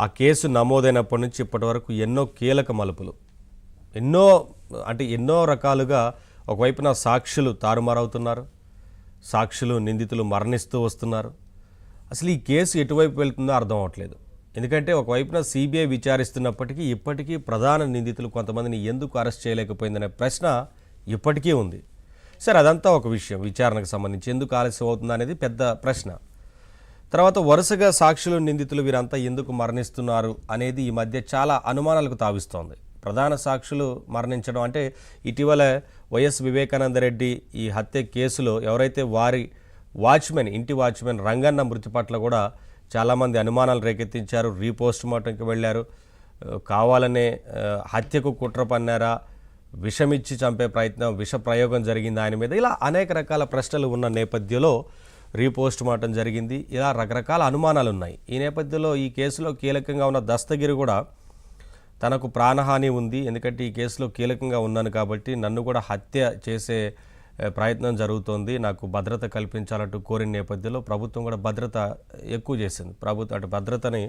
ఆ కేసు నమోదైనప్పటి నుంచి ఇప్పటి వరకు ఎన్నో కీలక మలుపులు, ఎన్నో రకాలుగా ఒకవైపున సాక్షులు తారుమారవుతున్నారు, సాక్షులు నిందితులు మరణిస్తూ వస్తున్నారు. అసలు ఈ కేసు ఎటువైపు వెళ్తుందో అర్థం అవట్లేదు. ఎందుకంటే ఒకవైపున సిబిఐ విచారిస్తున్నప్పటికీ ఇప్పటికీ ప్రధాన నిందితులు కొంతమందిని ఎందుకు అరెస్ట్ చేయలేకపోయిందనే ప్రశ్న ఇప్పటికీ ఉంది. సరే, అదంతా ఒక విషయం. విచారణకు సంబంధించి ఎందుకు ఆలస్యం అవుతుందా అనేది పెద్ద ప్రశ్న. తర్వాత వరుసగా సాక్షులు నిందితులు వీరంతా ఎందుకు మరణిస్తున్నారు అనేది ఈ మధ్య చాలా అనుమానాలకు తావిస్తోంది. ప్రధాన సాక్షులు మరణించడం అంటే ఇటీవల వైఎస్ వివేకానందరెడ్డి ఈ హత్య కేసులో ఎవరైతే వారి ఇంటి వాచ్మెన్ రంగన్న మృతి పట్ల కూడా చాలామంది అనుమానాలు రేకెత్తించారు. రీపోస్ట్ మార్టంకి వెళ్ళారు. కావాలనే హత్యకు కుట్ర పన్నారా, విషమిచ్చి చంపే ప్రయత్నం, విష ప్రయోగం జరిగింది ఆయన మీద, ఇలా అనేక రకాల ప్రశ్నలు ఉన్న నేపథ్యంలో రీపోస్ట్ మార్టం జరిగింది. ఇలా రకరకాల అనుమానాలు ఉన్నాయి. ఈ నేపథ్యంలో ఈ కేసులో కీలకంగా ఉన్న దస్తగిరి కూడా తనకు ప్రాణహాని ఉంది, ఎందుకంటే ఈ కేసులో కీలకంగా ఉన్నాను కాబట్టి నన్ను కూడా హత్య చేసే ప్రయత్నం జరుగుతోంది, నాకు భద్రత కల్పించాలంటూ కోరిన నేపథ్యంలో ప్రభుత్వం కూడా భద్రత ఎక్కువ చేసింది. భద్రతని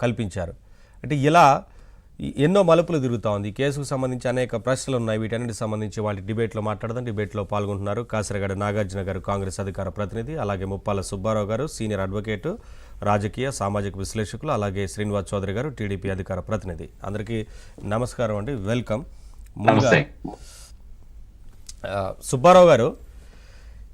కల్పించారు. అంటే ఇలా ఎన్నో మలుపులు తిరుగుతూ ఉంది. ఈ కేసుకు సంబంధించి అనేక ప్రశ్నలు ఉన్నాయి. వీటన్నిటికి సంబంధించి వాళ్ళ డిబేట్లో మాట్లాడదాం. డిబేట్లో పాల్గొంటున్నారు కాసరగడ నాగార్జున గారు, కాంగ్రెస్ అధికార ప్రతినిధి, అలాగే ముప్పాల సుబ్బారావు గారు, సీనియర్ అడ్వకేటు, రాజకీయ సామాజిక విశ్లేషకులు, అలాగే శ్రీనివాస్ చౌదరి గారు, టీడీపీ అధికార ప్రతినిధి. అందరికీ నమస్కారం అండి, వెల్కమ్. ముందుగా సుబ్బారావు గారు,